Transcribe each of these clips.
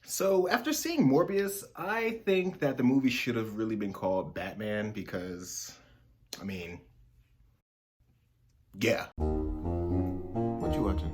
So after seeing Morbius, I think that the movie should have really been called Batman because, I mean, yeah. What you watching?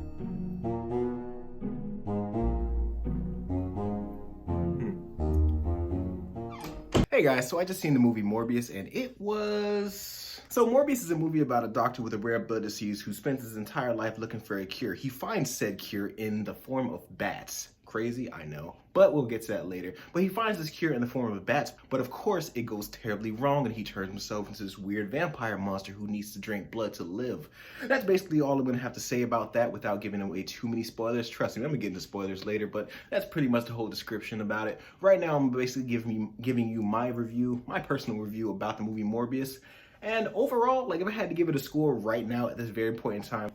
Hey guys, so I just seen the movie Morbius and it was... So Morbius is a movie about a doctor with a rare blood disease who spends his entire life looking for a cure. He finds said cure in the form of bats. Crazy, I know, but we'll get to that later. But he finds this cure in the form of bats, but of course it goes terribly wrong and he turns himself into this weird vampire monster who needs to drink blood to live. That's basically all I'm gonna have to say about that without giving away too many spoilers. Trust me, I'm gonna get into spoilers later, but that's pretty much the whole description about it. Right now, I'm basically giving you my review, my personal review about the movie Morbius. And overall, like if I had to give it a score right now at this very point in time,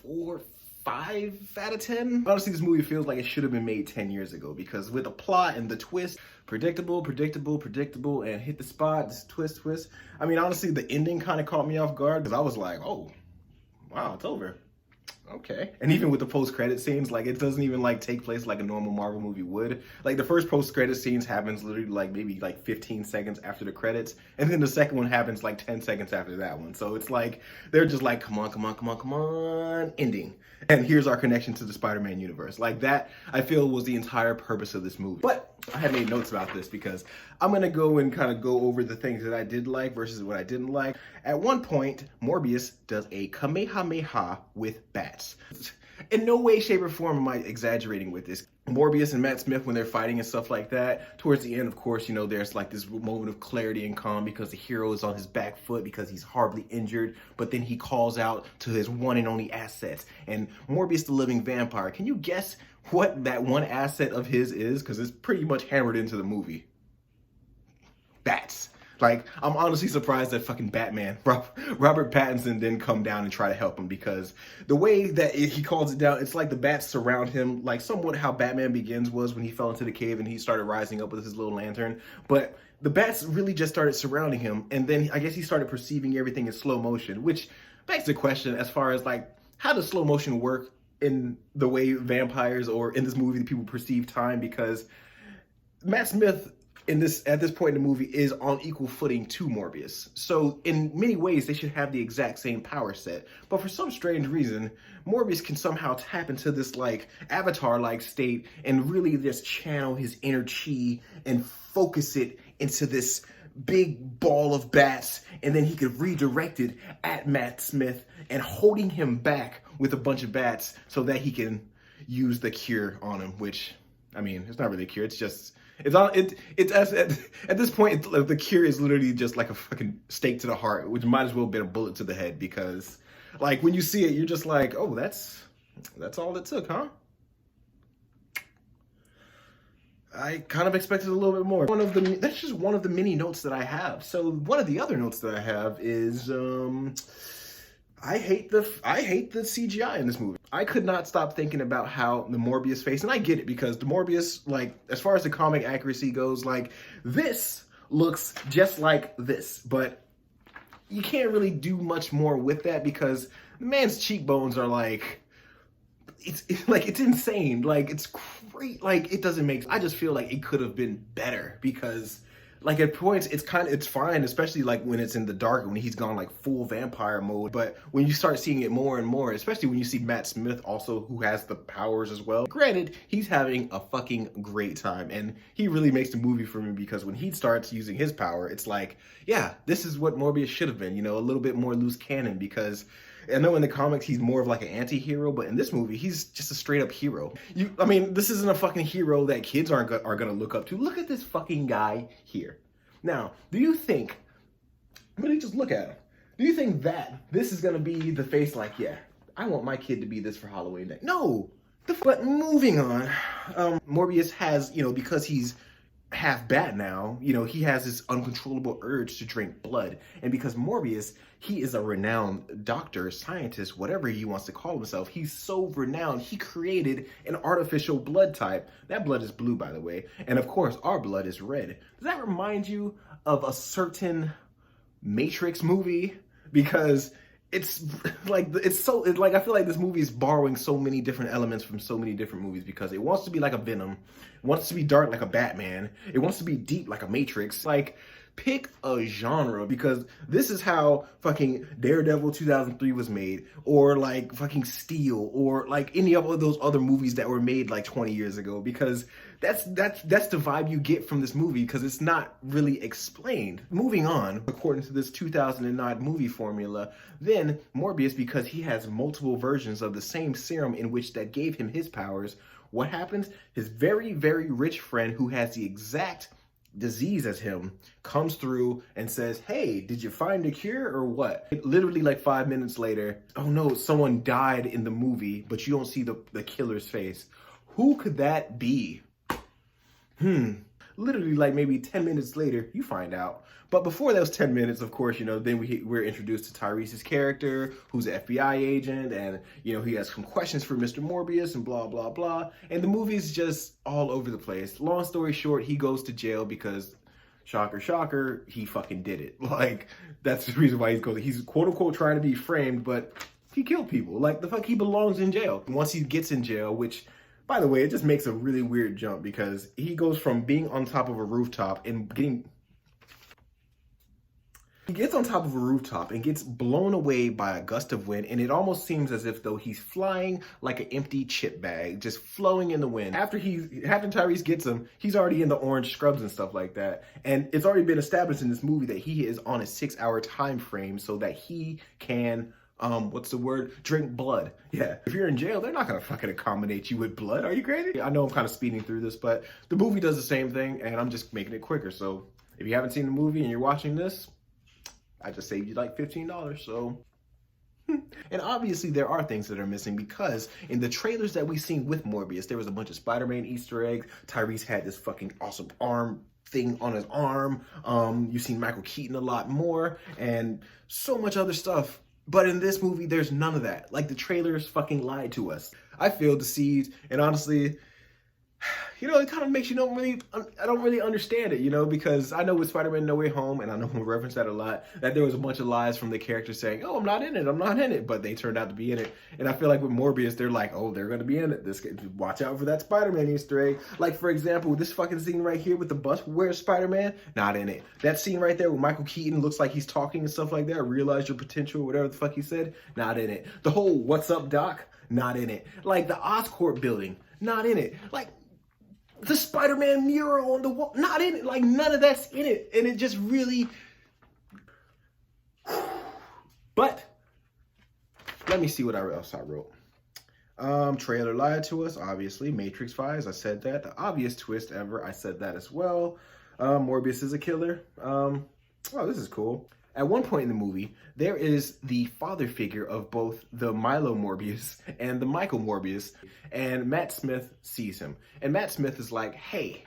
4, 5 out of 10. Honestly, this movie feels like it should have been made 10 years ago because with the plot and the twist, predictable, and hit the spot, this twist. I mean, honestly, the ending kind of caught me off guard because I was like, oh, wow, it's over. Okay. And even with the post-credit scenes, like it doesn't even like take place like a normal Marvel movie would. Like the first post-credit scenes happens literally like maybe like 15 seconds after the credits, and then the second one happens like 10 seconds after that one. So it's like they're just like, come on, ending. And here's our connection to the Spider-Man universe. Like that, I feel was the entire purpose of this movie. But I had made notes about this because I'm gonna go and kind of go over the things that I did like versus what I didn't like. At one point, Morbius does a Kamehameha with bats. In no way, shape, or form am I exaggerating with this. Morbius and Matt Smith, when they're fighting and stuff like that, towards the end, of course, you know, there's like this moment of clarity and calm because the hero is on his back foot because he's horribly injured, but then he calls out to his one and only assets. And Morbius, the living vampire, can you guess what that one asset of his is? Because it's pretty much hammered into the movie. Bats. Like, I'm honestly surprised that fucking Batman, Robert Pattinson, didn't come down and try to help him because the way that he calls it down, it's like the bats surround him, like somewhat how Batman Begins was when he fell into the cave and he started rising up with his little lantern. But the bats really just started surrounding him, and then I guess he started perceiving everything in slow motion, which begs the question as far as like, how does slow motion work in the way vampires or in this movie that people perceive time? Because Matt Smith at this point in the movie is on equal footing to Morbius. So in many ways, they should have the exact same power set. But for some strange reason, Morbius can somehow tap into this like avatar-like state and really just channel his inner chi and focus it into this big ball of bats, and then he could redirect it at Matt Smith and holding him back with a bunch of bats so that he can use the cure on him, which, I mean, it's not really a cure, it's just... At this point, the cure is literally just like a fucking stake to the heart, which might as well have been a bullet to the head because, like, when you see it, you're just like, oh, that's all it took, huh? I kind of expected a little bit more. That's just one of the many notes that I have. So one of the other notes that I have is, I hate the CGI in this movie. I could not stop thinking about how the Morbius face, and I get it because the Morbius, like, as far as the comic accuracy goes, like, this looks just like this, but you can't really do much more with that because the man's cheekbones are like, it's insane. Like, it's great. Like, it doesn't make, I just feel like it could have been better because, like, at points, it's fine, especially, like, when it's in the dark, when he's gone, like, full vampire mode. But when you start seeing it more and more, especially when you see Matt Smith also, who has the powers as well. Granted, he's having a fucking great time, and he really makes the movie for me because when he starts using his power, it's like, yeah, this is what Morbius should have been, you know, a little bit more loose cannon because... I know in the comics he's more of like an anti-hero, but in this movie he's just a straight up hero. I mean, this isn't a fucking hero that kids are gonna look up to. Look at this fucking guy here. Now, do you think, really just look at him, do you think that this is gonna be the face like, yeah, I want my kid to be this for Halloween Day? No! But moving on, Morbius has, you know, because he's half bat now, you know, he has this uncontrollable urge to drink blood. And because Morbius, he is a renowned doctor, scientist, whatever he wants to call himself, he's so renowned, he created an artificial blood type. That blood is blue, by the way. And of course, our blood is red. Does that remind you of a certain Matrix movie? Because it's it's like I feel like this movie is borrowing so many different elements from so many different movies because it wants to be like a Venom, it wants to be dark like a Batman, it wants to be deep like a Matrix. Like, pick a genre, because this is how fucking Daredevil 2003 was made, or like fucking Steel, or like any of those other movies that were made like 20 years ago, because that's the vibe you get from this movie, because it's not really explained. Moving on, according to this 2009 movie formula, then Morbius, because he has multiple versions of the same serum in which that gave him his powers, what happens? His very, very rich friend who has the exact disease as him comes through and says, hey, did you find a cure or what? Literally like 5 minutes later, oh no, someone died in the movie, but you don't see the killer's face. Who could that be? Literally like maybe 10 minutes later, you find out. But before those 10 minutes, of course, you know, then we're introduced to Tyrese's character, who's an FBI agent, and, you know, he has some questions for Mr. Morbius and blah, blah, blah. And the movie's just all over the place. Long story short, he goes to jail because, shocker, shocker, he fucking did it. Like, that's the reason why he's quote unquote trying to be framed, but he killed people. Like, the fuck, he belongs in jail. Once he gets in jail, which, by the way, it just makes a really weird jump, because he goes from being on top of a rooftop and he gets on top of a rooftop and gets blown away by a gust of wind, and it almost seems as if though he's flying like an empty chip bag, just flowing in the wind. After Tyrese gets him, he's already in the orange scrubs and stuff like that. And it's already been established in this movie that he is on a 6-hour time frame so that he can what's the word? Drink blood. Yeah. If you're in jail, they're not gonna fucking accommodate you with blood. Are you crazy? I know I'm kind of speeding through this, but the movie does the same thing, and I'm just making it quicker. So if you haven't seen the movie and you're watching this, I just saved you like $15, so. And obviously there are things that are missing, because in the trailers that we've seen with Morbius, there was a bunch of Spider-Man Easter eggs. Tyrese had this fucking awesome arm thing on his arm. You've seen Michael Keaton a lot more, and so much other stuff. But in this movie, there's none of that. Like, the trailers fucking lied to us. I feel deceived, and honestly, you know, it kind of makes you I don't really understand it, you know, because I know with Spider-Man No Way Home, and I know we'll reference that a lot, that there was a bunch of lies from the characters saying, oh, I'm not in it, but they turned out to be in it. And I feel like with Morbius, they're like, oh, they're going to be in it. Watch out for that Spider-Man Easter egg. Like, for example, this fucking scene right here with the bus, where's Spider-Man? Not in it. That scene right there where Michael Keaton looks like he's talking and stuff like that, realize your potential, whatever the fuck he said, not in it. The whole what's up, Doc? Not in it. Like, the Oscorp building, not in it. Like, the Spider-Man mural on the wall, not in it. Like, none of that's in it. And it just really... But, let me see what else I wrote. Trailer lied to us, obviously. Matrix vibes, I said that. The obvious twist ever, I said that as well. Morbius is a killer. Oh, this is cool. At one point in the movie, there is the father figure of both the Milo Morbius and the Michael Morbius, and Matt Smith sees him. And Matt Smith is like, hey,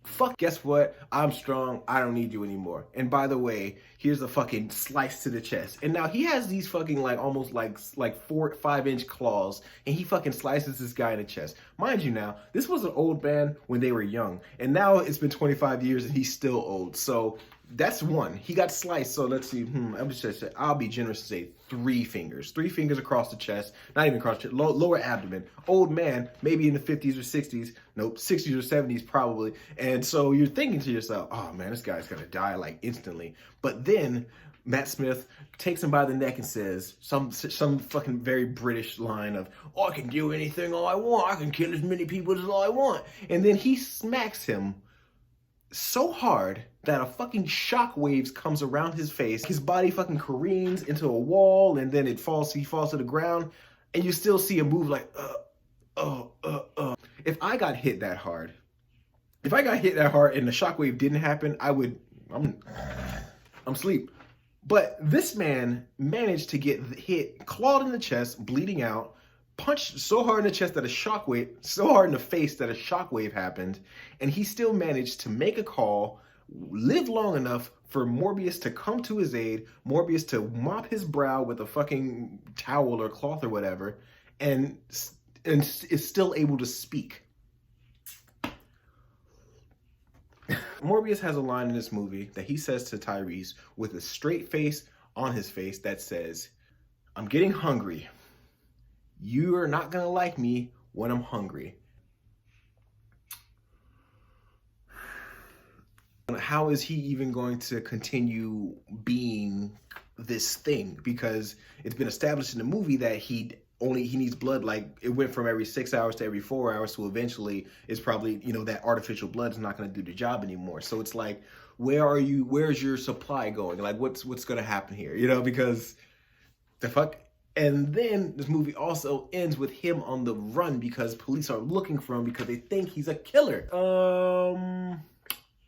fuck, guess what? I'm strong. I don't need you anymore. And by the way, here's a fucking slice to the chest. And now he has these fucking like almost like 4 to 5 inch claws, and he fucking slices this guy in the chest. Mind you now, this was an old man when they were young, and now it's been 25 years and he's still old. So that's one. He got sliced. So let's see. I'll be generous to say 3 fingers. 3 fingers across the chest. Not even across the chest. Lower abdomen. Old man, maybe in the 50s or 60s. Nope, 60s or 70s probably. And so you're thinking to yourself, oh man, this guy's gonna die like instantly. But then Matt Smith takes him by the neck and says some fucking very British line of, oh, I can do anything all I want. I can kill as many people as all I want. And then he smacks him so hard that a fucking shockwaves comes around his face. His body fucking careens into a wall, and then he falls to the ground, and you still see him move like, If I got hit that hard, and the shockwave didn't happen, I'm asleep. But this man managed to get hit, clawed in the chest, bleeding out, punched so hard in the chest that so hard in the face that a shockwave happened, and he still managed to make a call, live long enough for Morbius to come to his aid, Morbius to mop his brow with a fucking towel or cloth or whatever, and is still able to speak. Morbius has a line in this movie that he says to Tyrese with a straight face, on his face that says, "I'm getting hungry. You are not gonna like me when I'm hungry." How is he even going to continue being this thing? Because it's been established in the movie that he needs blood. Like, it went from every 6 hours to every 4 hours, so eventually it's probably, you know, that artificial blood's not going to do the job anymore. So it's like, where's your supply going? Like, what's going to happen here, you know? Because the fuck. And then this movie also ends with him on the run because police are looking for him because they think he's a killer.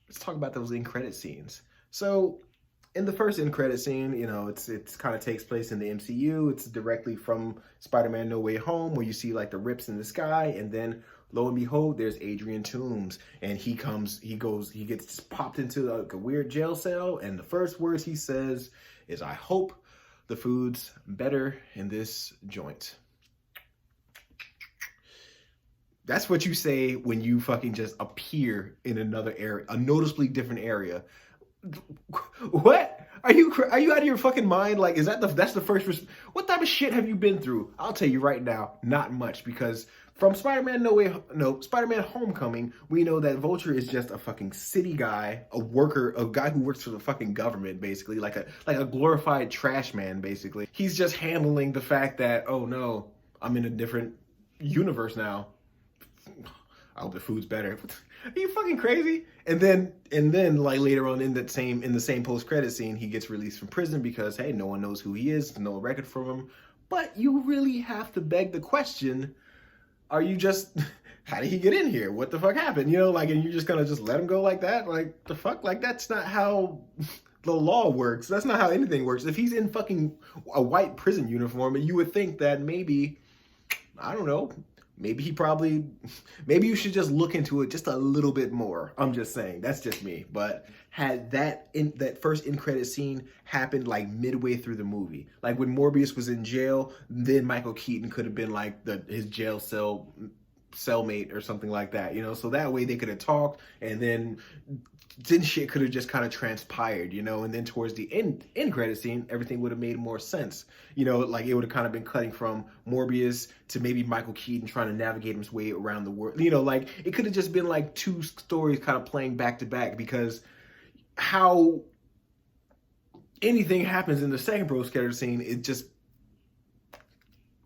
Let's talk about those end credit scenes. So in the first end credit scene, you know, it's kind of takes place in the MCU. It's directly from Spider-Man No Way Home, where you see like the rips in the sky, and then lo and behold, there's Adrian Toomes, and he gets popped into like a weird jail cell, and the first words he says is, "I hope the food's better in this joint." That's what you say when you fucking just appear in another area, a noticeably different area. What? Are you out of your fucking mind? Like, that's the first? What type of shit have you been through? I'll tell you right now, not much, because from Spider-Man Spider-Man Homecoming, we know that Vulture is just a fucking city guy, a guy who works for the fucking government, basically, like a glorified trash man, basically. He's just handling the fact that, oh no, I'm in a different universe now. I hope the food's better. Are you fucking crazy? And then like later on in the same post-credit scene, he gets released from prison because, hey, no one knows who he is, no record from him. But you really have to beg the question, are you just, how did he get in here? What the fuck happened? You know, like, and you're just gonna just let him go like that? Like, the fuck? Like, that's not how the law works. That's not how anything works. If he's in fucking a white prison uniform, you would think that maybe, I don't know, maybe you should just look into it just a little bit more. I'm just saying, that's just me. But had that first end credit scene happened like midway through the movie, like when Morbius was in jail, then Michael Keaton could have been like his jail cellmate or something like that, you know? So that way they could have talked, and then shit could have just kind of transpired, you know? And then towards the end credit scene, everything would have made more sense. You know, like it would have kind of been cutting from Morbius to maybe Michael Keaton trying to navigate his way around the world. You know, like it could have just been like two stories kind of playing back to back, because how anything happens in the second post-credit scene, it just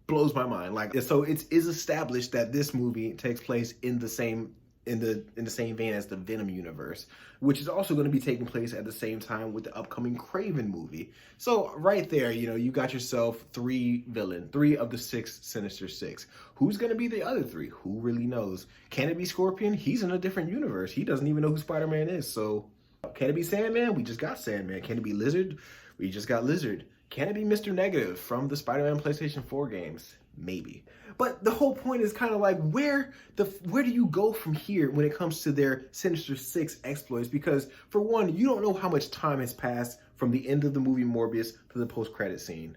blows my mind. Like, so it is established that this movie takes place in the same vein as the Venom universe, which is also going to be taking place at the same time with the upcoming Kraven movie. So right there, you know, you got yourself three of the 6 Sinister Six. Who's going to be the other 3? Who really knows? Can it be Scorpion? He's in a different universe. He doesn't even know who Spider-Man is. So can it be Sandman? We just got Sandman. Can it be Lizard? We just got Lizard. Can it be Mr. Negative from the Spider-Man PlayStation 4 games? Maybe. But the whole point is kind of like, where do you go from here when it comes to their Sinister Six exploits? Because for one, you don't know how much time has passed from the end of the movie Morbius to the post-credit scene,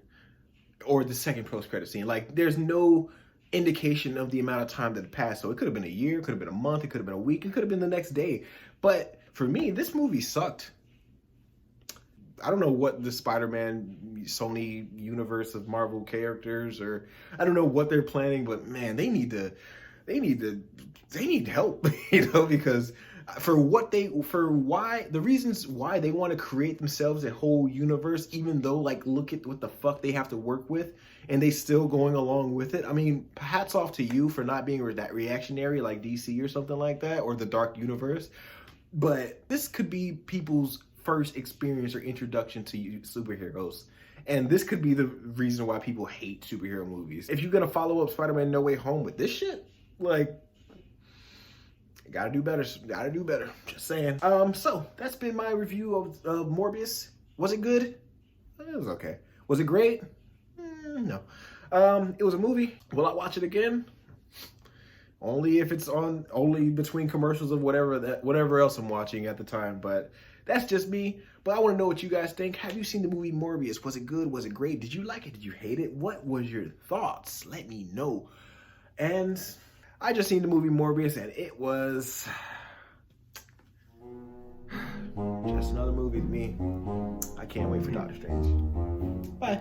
or the second post-credit scene. Like, there's no indication of the amount of time that passed. So it could have been a year, it could have been a month, it could have been a week, it could have been the next day. But for me, this movie sucked. I don't know what the Spider-Man Sony universe of Marvel characters, or I don't know what they're planning, but man, they need help, you know, because the reasons why they want to create themselves a whole universe, even though, like, look at what the fuck they have to work with, and they still going along with it. I mean, hats off to you for not being that reactionary like DC or something like that, or the Dark Universe. But this could be people's first experience or introduction to superheroes, and this could be the reason why people hate superhero movies. If you're gonna follow up Spider-Man No Way Home with this shit, like, gotta do better. Just saying. So that's been my review of Morbius. Was it good? It was okay. Was it great? No. It was a movie. Will I watch it again? Only if it's only between commercials of whatever else I'm watching at the time. But that's just me. But I want to know what you guys think. Have you seen the movie Morbius? Was it good? Was it great? Did you like it? Did you hate it? What was your thoughts? Let me know. And I just seen the movie Morbius, and it was just another movie to me. I can't wait for Doctor Strange. Bye.